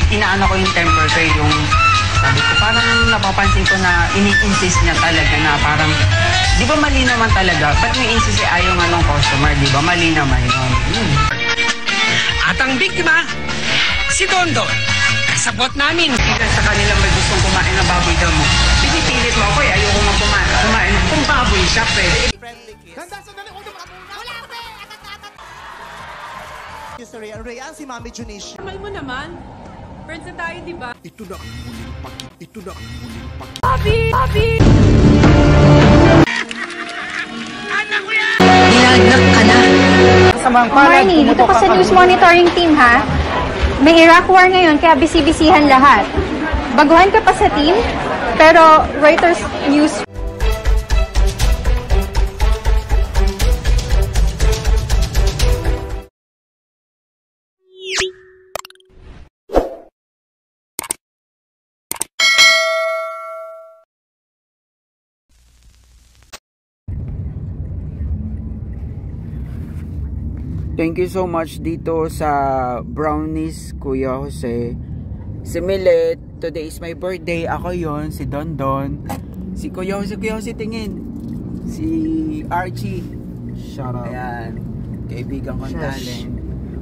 inaano ko yung temper ko, yung sabi ko, parang napapansin ko na ini-insist niya talaga na parang, di ba mali naman talaga? Ba't may insist ayaw nga ng customer, di ba? Mali naman yun. At ang biktima, si Dondon. Kasabot namin. Sa kanila may gustong kumain ng baboy daw mo. Pinipilit mo ako ayoko nga kumain. Kung baboy shop Ganda, sandali, huwag yung makabunan. Wala, pre! Yung si Rayan. Rayan, si Mami Junicia. Mahal mo naman. Friends na tayo, di ba? Ito na ang muling pakit. Ito na ang muling pakit. Papi! Papi! Anak ko yan! Dinagnak ka na. Marnie, dito ka sa news monitoring team, ha? May Iraq war ngayon, kaya bisi-bisihan lahat. Baguhan ka pa sa team, pero Reuters News. Thank you so much dito sa Brownies, Kuya Jose. Si Millet, today is my birthday. Ako yon, si Dondon. Si Kuya Jose tingin. Si Archie. Shout out. Ayan, kaibigan kong talent.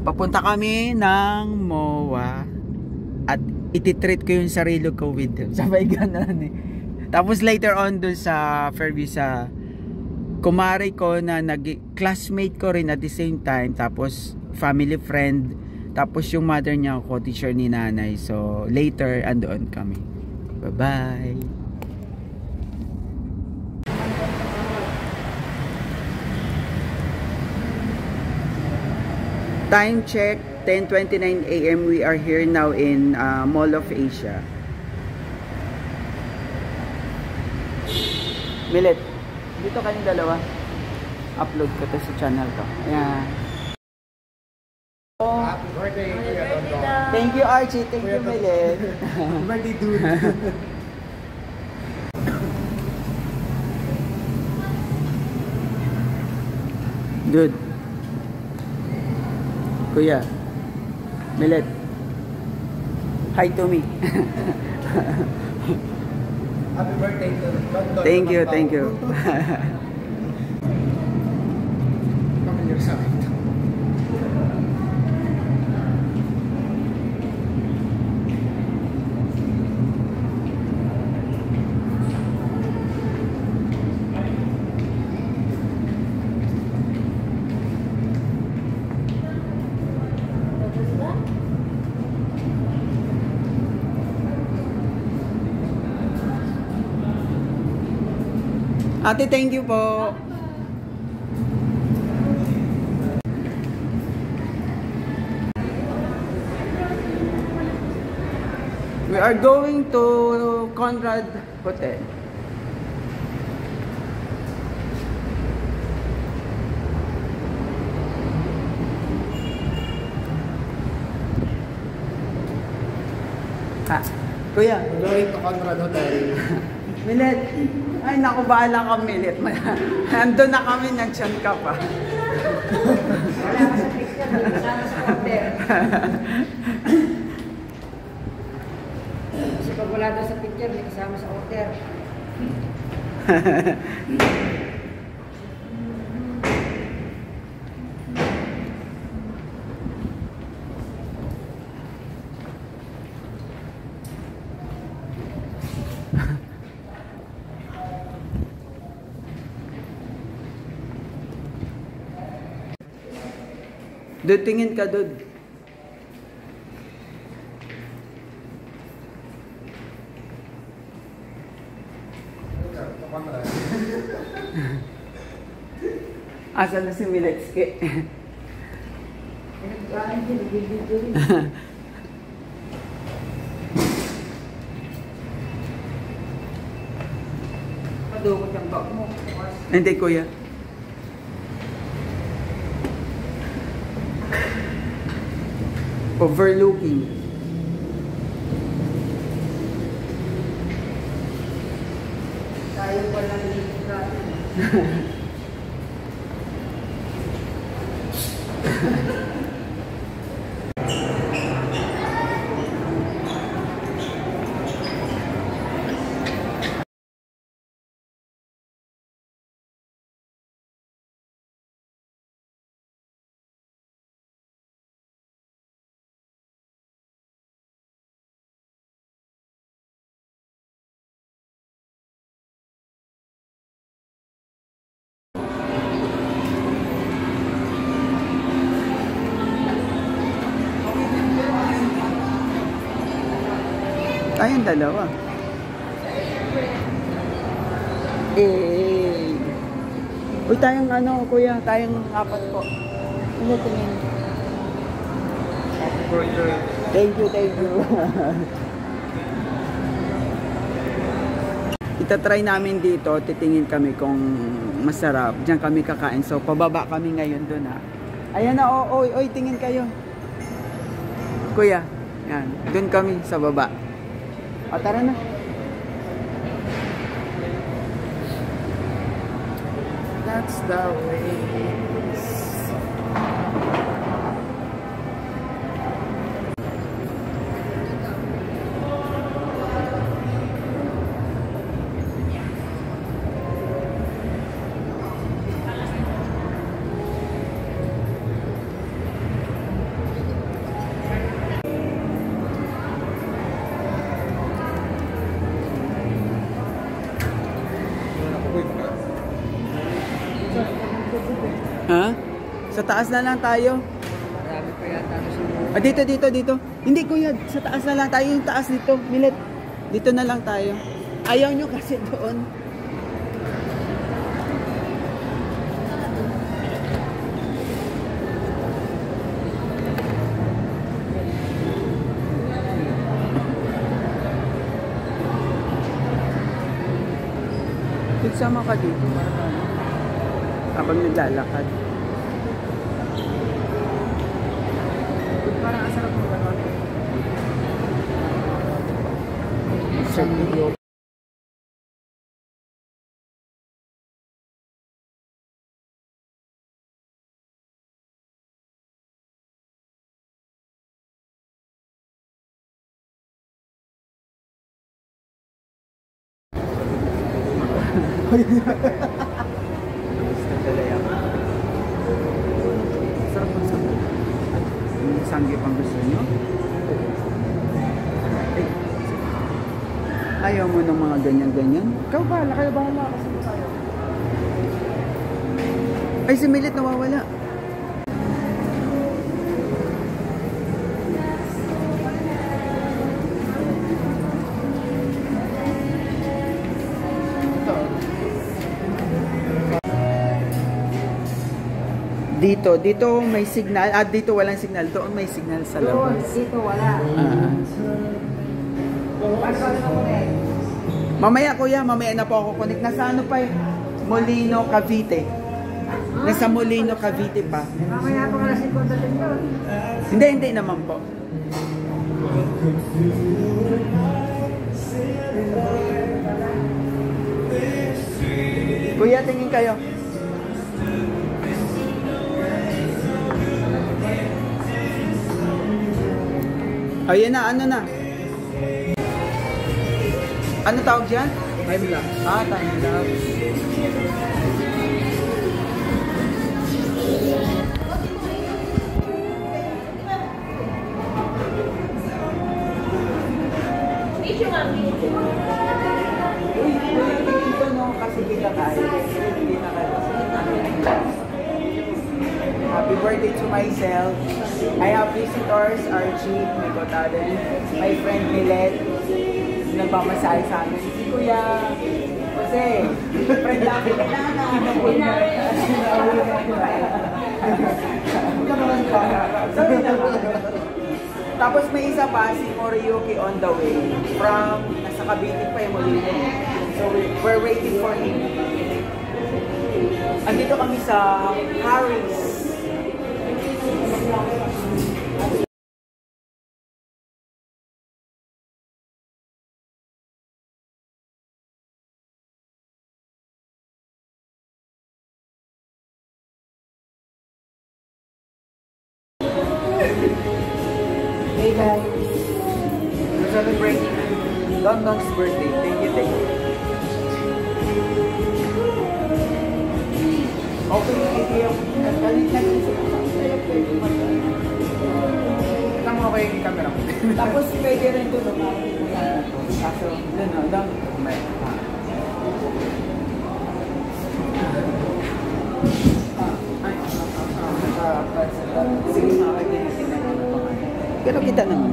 Papunta kami ng MOA at ititreat ko yung sarili ko with them. Sabay ganun eh. Tapos later on dun sa Fairview sa kumare ko na classmate ko rin at the same time, tapos family friend, tapos yung mother niya ko teacher ni nanay. So later andoon kami. Bye bye. Time check 10:29 AM. We are here now in Mall of Asia. Millet, dito kayong dalawa. Upload ko to sa channel ko. Ayan. Oh. Happy birthday, Kuya Dondon. Thank you, Archie. Thank you, Millet. Birthday, dude. Dude. Kuya. Millet. Hi to me. Happy birthday to Dondon. Thank you, thank you. Come on your side. Ate, thank you po. We are going to Conrad Hotel. Ha, Kuya. We're going to Conrad Hotel. Millet. Ay, naku, bahala ka, Millet. Nandun na kami, nag-chan ka pa. Wala ka sa picture, kasama sa order. Kasi pag wala doon sa picture, may kasama sa order. Dude, tingin ka, dude. Asan na si Miletsky? Pinagkaan din, nag-video rin. Padukot ang bag mo. Hindi, Kuya. Overlooking. Tayo pala dito natin. Tayong dalawa. Uy, tayong ano, kuya, tayong apat po. Ano tingin? Thank you, thank you. Itatry namin dito, titingin kami kung masarap. Diyan kami kakain. So, pababa kami ngayon doon ha. Ayan na, oy, tingin kayo. Kuya, yan. Doon kami sa baba. O, tara na. That's the way. Ha? Sa taas na lang tayo. Marami pa yata na Ah, dito. Hindi kuya, sa taas na lang tayo. Yung taas dito, Milet. Dito na lang tayo. Ayaw nyo kasi doon. Sama ka dito para ano, habang naglalakad. Parang asarap mo ba naman? Sarap ang sanggip. Yung sanggip ang gusto nyo? Ayaw mo ng mga ganyan-ganyan? Kayo bahala kasi tayo. Ay, si Milit nawawala. Dito may signal. Dito walang signal. Doon may signal sa labas. Dito wala. Mamaya kuya, mamaya na po ako connect. Nasa ano pa Molino, Cavite. Nasa Molino, Cavite pa. Mamaya pa ka na si Kondatin doon. Hindi naman po. Kuya, tingin kayo. Ayun na, ano na? Ano tawag dyan? Time lapse. Time lapse. Uy, dito no, kasi kita tayo. Happy birthday to myself. I have visitors, Archie, my co-talent, my friend Milet, nagmamasahe sa amin. Si Kuya Jose, friend namin. Sorry naman. Tapos may isa pa, si Moriyuki on the way. From, nasa Cavite pa yung Molino. So we're waiting for him. Andito kami sa Harris. Hey guys, we're celebrating London's birthday. Thank you. Okay yung idea. Tama ko yung camera ko. Tapos pwede rin ito kaso, down. Sige, pero kita naman.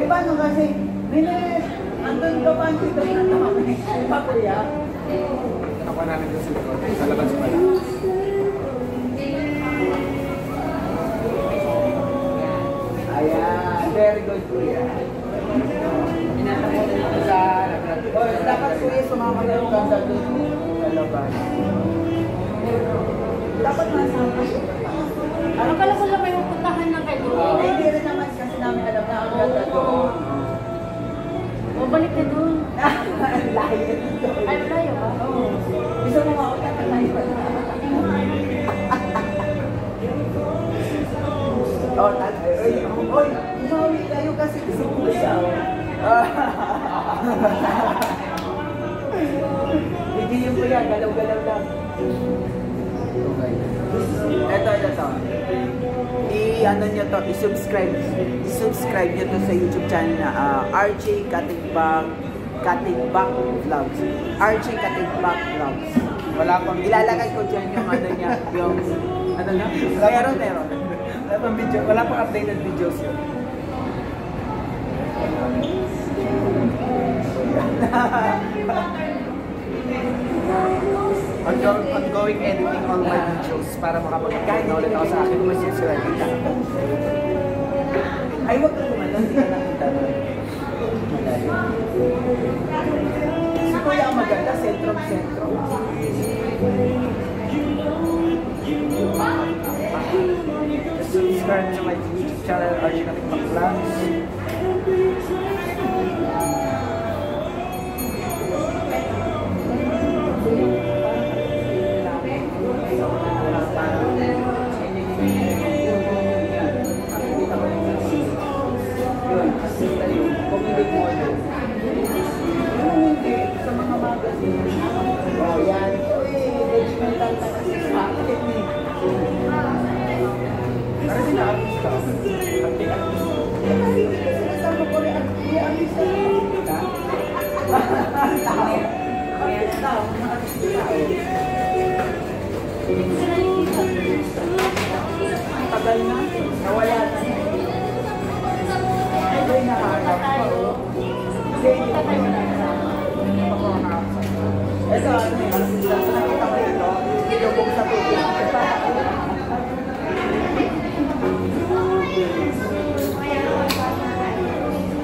Eh, paano kasi? Minutes! Andun ka pa, dito na kami. Di ba, kuya? Ako namin doon sa likod. Sa labas pala. Ayan, very good, kuya. Inatapunan dito sa... dapat, kuya, sumama ka yung ganda doon sa labas. Dapat masama siya. Akala ko lang may pupuntahan ng kayo. Hindi rin naman kasi namin alam na ang ganda doon. O, balik na doon. Layo doon. Ay, layo ba? Oo. Gusto mo ako tatalayo. Oh, tatay. Oy, umawi kayo kasi si Kuya. Hindi yung Kuya, galaw-galaw lang. Ito. I-ano nyo to, i-subscribe nyo to sa YouTube channel na RJ Katigbak Vlogs. RJ Katigbak Vlogs. Wala pang Ilalagay ko dyan yung ano niya, yung ano na? Meron. Wala pang video. Wala pang updated videos yun. Ongoing editing all my videos para makapag-upload na ulit ako sa akin kung may subscribe ka. Ay, wag ka kumalan, hindi ka nakita na. Si Kuya ang maganda, sentro. Subscribe to my YouTube channel, RJ Katigbak Vlogs. Sa mga magazine. Oh, yan. Judgmental na kasi sa akin eh. Pero hindi na artist ka. Sinasabi ko rin, artista na. Tagal na. Nawala na. Ay, nakaharap ko. Ito, ano yung artista. So, nakita ko ito. Ilubog sa tubig.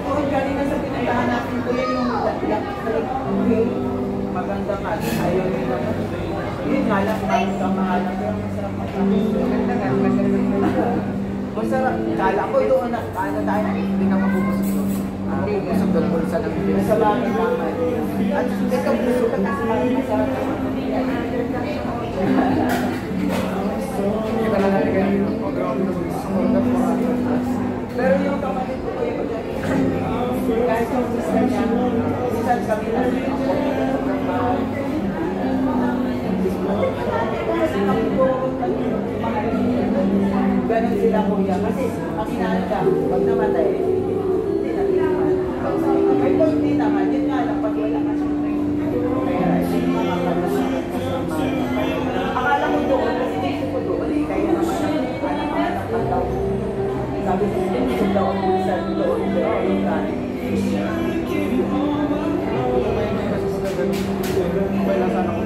Oh, galing na sa pinuntahan natin ko yung maganda ka. Ayaw yun naman. Yun nga lang, bakit ka mahalap. Pero masarap magkakasin. Maganda nga, masarap. Kala ko doon na, kala tayo, hindi na mabubusog doon. Hindi, busog doon bulsa ng bibig. Nasa bagay naman. At ito, busog ka kasi masarap naman. Kita na natin kayo yung program na mag-sumunod po. Pero yung kapatid ko yung pagkakas, kahit yung sister niya, minsan kami lang sobrang mahal. Kasi kami po, ganun sila kuya. Kasi ang inaanda, pag namatay, hindi na tinaman. Ay, pag hindi naman, yun nga lang, pag wala ka siyempre, kaya hindi makakalaman kasama. Akala ko doon, kasi dito ko doon, kaya naman anak-anak pa daw. Sabi ko, gusto daw ang bulsa doon, pero yung kanin.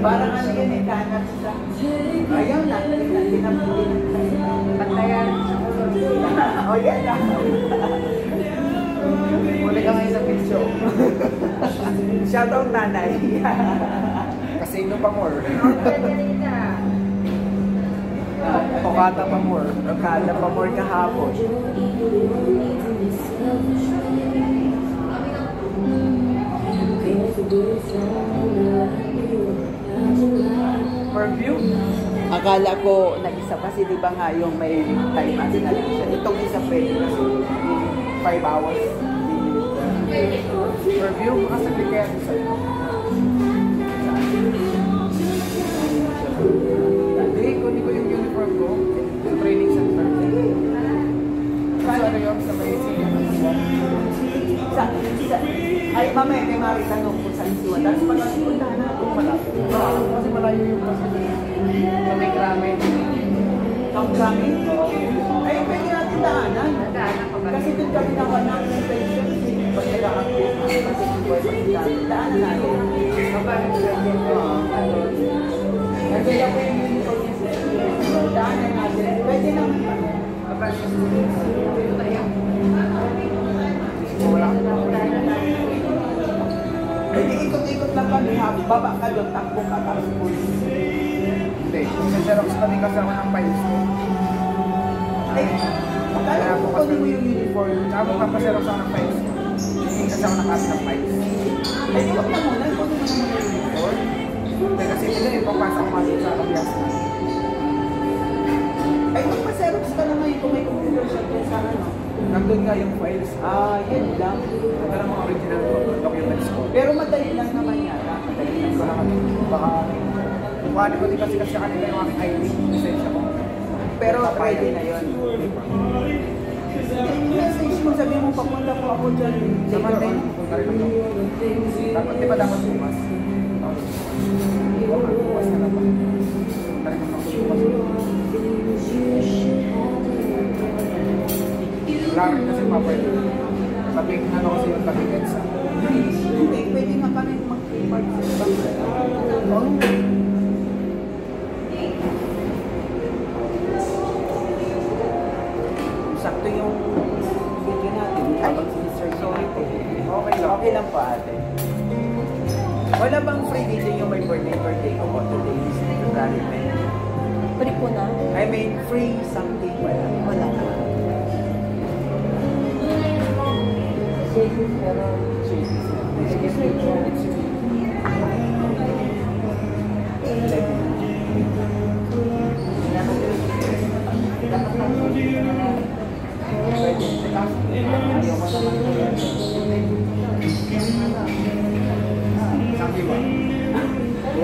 Parang ano yun eh, kanat sa... Ayaw na, patayan. O yan na. Muli ka ngayon sa picture. Shout out nanay. Casino pa more. Okada pa more. Okada pa more kahapon. Per view? Akala ko nag-isa kasi di ba nga yung may time at na lang siya. Itong isa pwede kasi 5 hours. Per view? Makasagli kaya ito sa'yo. Hindi, kunin ko yung uniform ko sa training center. So ano yun? Sa may Ay, mamaya kay Mari tanong kung saan si Wanda. Tapos pag-puntahan na kung malapit. kasi malayo yung kasi sa may krame. Ang kami? Ay, pwede natin daanan. Kasi doon kami naman ng station. Chicken Boy Pagkitami. Daanan natin. Nagay ako yung uniform niya sa daanan natin. Pwede naman kami. Pwede ikot-ikot lang kami ha. Baba ka doon, takbo ka, tapos pulis. Hindi, sa Xerox kami kasama ng files ko. Ay, kaya po kasi mo yung uniform. Saka magpapaxerox ako ng files ko. Hindi kasi ako nakasa ng files. Ay, huwag na muna. Huwag mo naman yung uniform. Hindi kasi sila yung papasok ko sa kabias na. Ay, magpa-xerox ka na ngayon kung may computer siya doon sa ano. Nandun nga yung files. Ah, yun lang. Ito lang mga original documents ko. Pero madali lang naman yata. Madali lang Ito lang kami. Baka kuhanin ko din kasi kanila yung aking ID. Lisensya ko. Pero pwede na yun. Message mo, sabi mo, papunta po ako dyan. Sa Monday, punta rin ako. Dapat, di ba dapat bukas? Bukas na lang ba? Punta rin ako bukas. Wala rin kasi mapwede. Tabing ano kasi yung tabing EDSA. Hindi, pwede nga kami mag-participate. Oh. Sakto yung video natin. Habang sinesearch natin. Okay lang po ate. Wala bang free video yung may birthday ko po today? February 10. Free po na? I mean, free something. Wala na.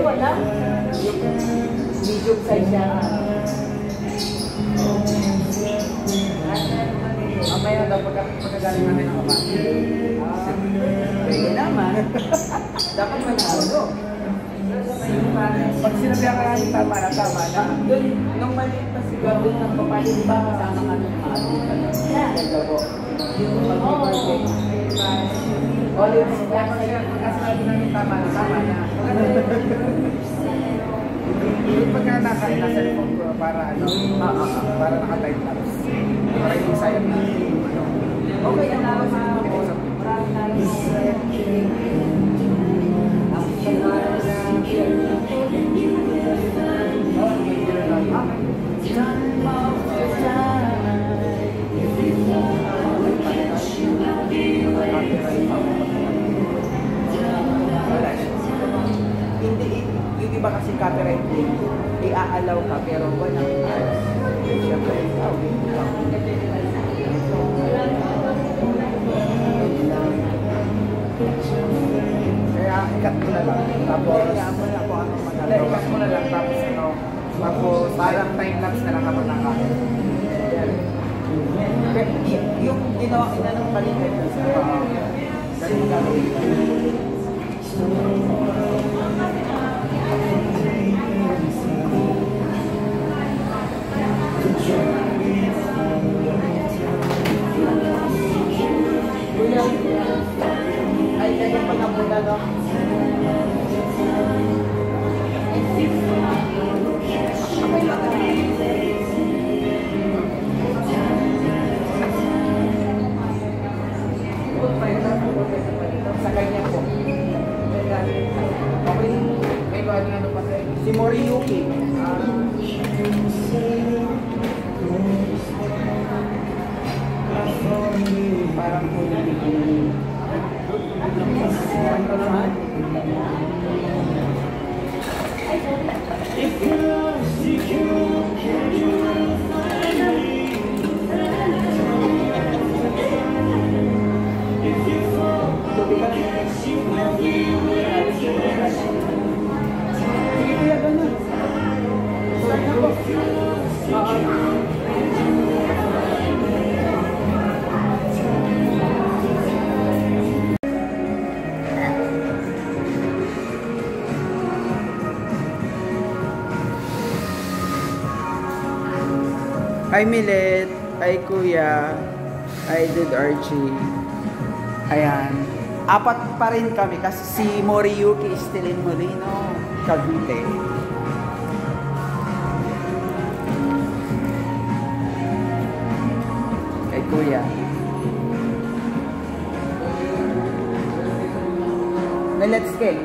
Wala? Medium size siya. Mamaya daw pagkagaling natin ang kapatid. Pwede naman. Dapat manalo. Pag sinabihan ka natin tama na. Doon, nung maliit pa siguro, doon ng papayag ba kasama kami ng mga adulta. Ganda po. Pag-birthday. Olives. Kasi natin namin tama na. Yung pagka nasa cellphone ko para ano, para naka-time lapse. Para yung sayang na ano. Okay lang ako sa hindi, yung iba kasi copyright din, i-aalaw ka pero walang ads. Siyempre, Kaya ikat mo na lang. Tapos, ikat mo na lang. Tapos ano, tapos parang time lapse na lang kapag nakain. yung ginawa ko na ng paligid sa ganun gagawin. Ay, kaya pag napunta no? Sa kanya po. Okay, may ba ano pa sa'yo? Si Moriyuki. Parang Hi Milet, hi Kuya, hi Dude Archie. Ayan. Apat pa rin kami kasi si Moriyuki is still in Molino, Cavite. Kay Kuya. May let's cake.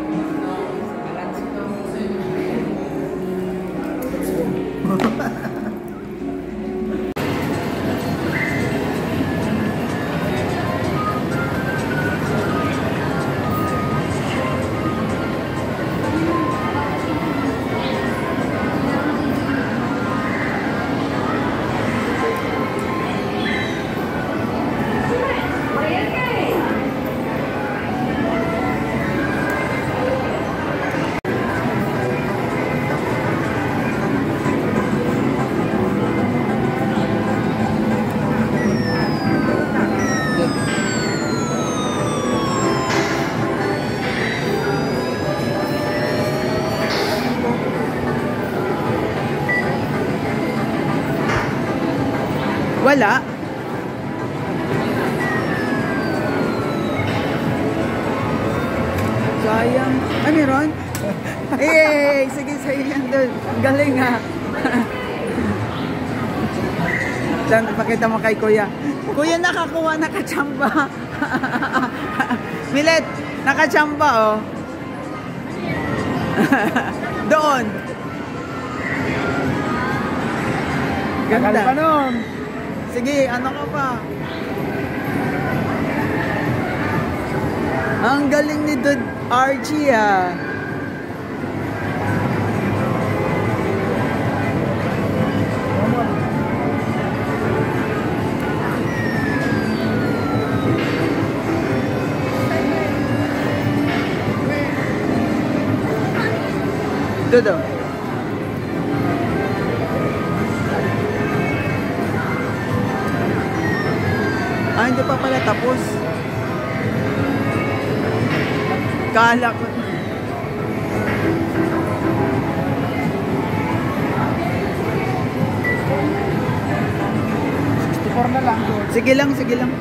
Wala. Sayang. Ay, meron? Hey, sige, sayang doon. Galing ha. Diyan, pakita mo kay Kuya. Kuya, nakakuha, nakachamba. Milet, nakachamba oh. Doon. Ganda. Tagal pa nun. Sige, ano ka pa? Ang galing ni Dude Archie ah. Dude oh. Ah, hindi pa pala tapos. Kala ko. Na lang. Sige lang, sige lang.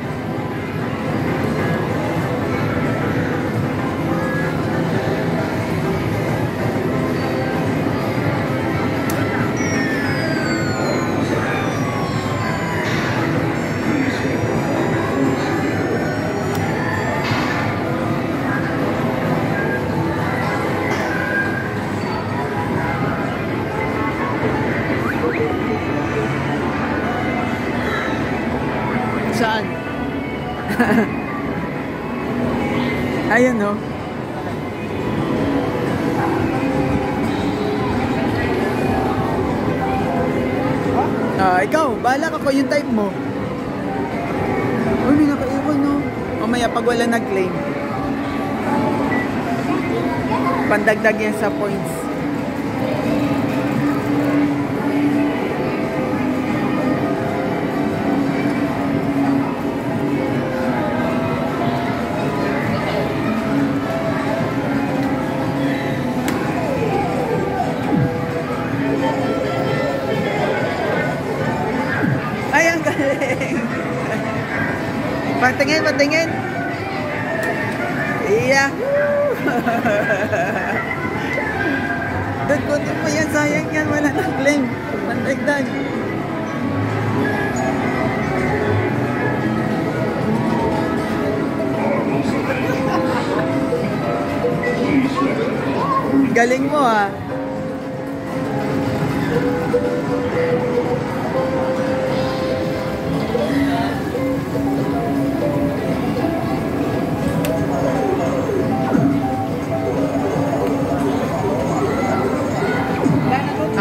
Saan? Ayun no. Ikaw, bahala ka ko yung type mo. Uy, may nakaiwan no. Mamaya pag wala nag-claim. Pandagdag yan sa points. Ay, ang galing. Patingin, patingin. Iya. Dad, kunin mo yan. Sayang yan. Wala nang claim. Pandagdag. Galing mo ah.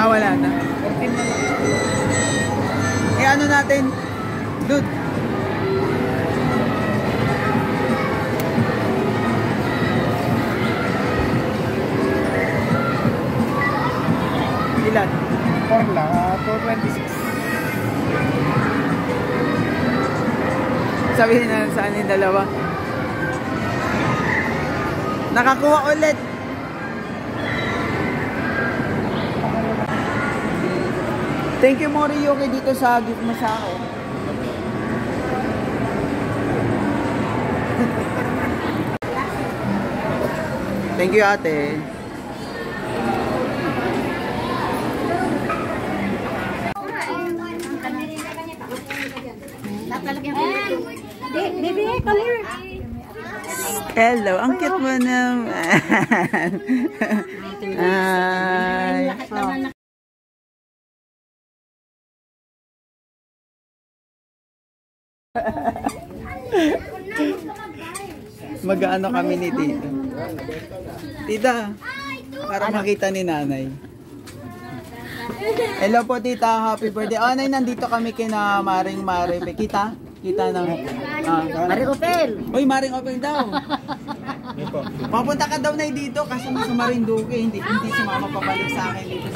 Wala na. Ano natin? Dude. Ilan? 4 lang. 226. Sabihin na saan yung dalawa. Nakakuha ulit. Thank you, Moriyuki, dito sa gift mo sa akin. Thank you, ate. Baby, come here. Hello, ang cute mo naman. Ay. Mag-ano kami ni Tita. Tita, para makita ni nanay. Hello po Tita, happy birthday. Oh, nay, nandito kami kina Maring Mare. Kita? Kita ng... Maring Opel. Uy, Maring Opel daw. Papunta ka daw na dito kasi sa Marinduque. Hindi sumama pabalik sa akin dito.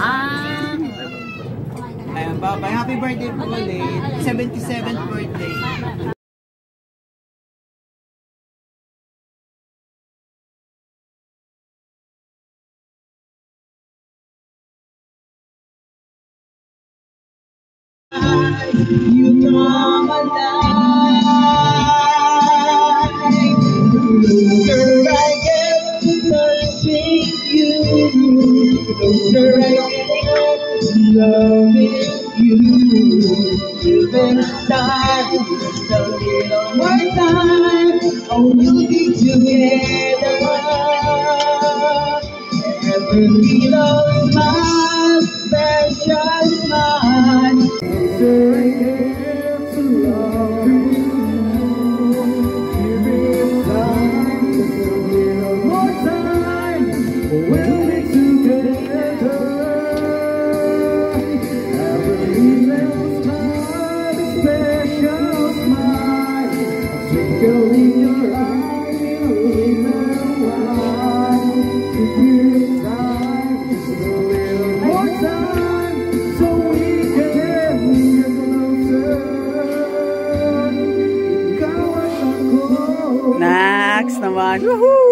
Ayan, bye-bye. Happy birthday po ulit. 77th birthday. You come alive. Closer I get to touching you. Closer I get to loving you. Even time, just a little more time. Oh, we'll be together. Every little smile, special smile. Closer I get to love you. Giving time, just a little more time. We'll be together. Every little smile, special smile. Twinkle in your eye, reason why. Giving time, just a little more time. So we can get closer. Ikaw at ako. Next naman. Woohoo!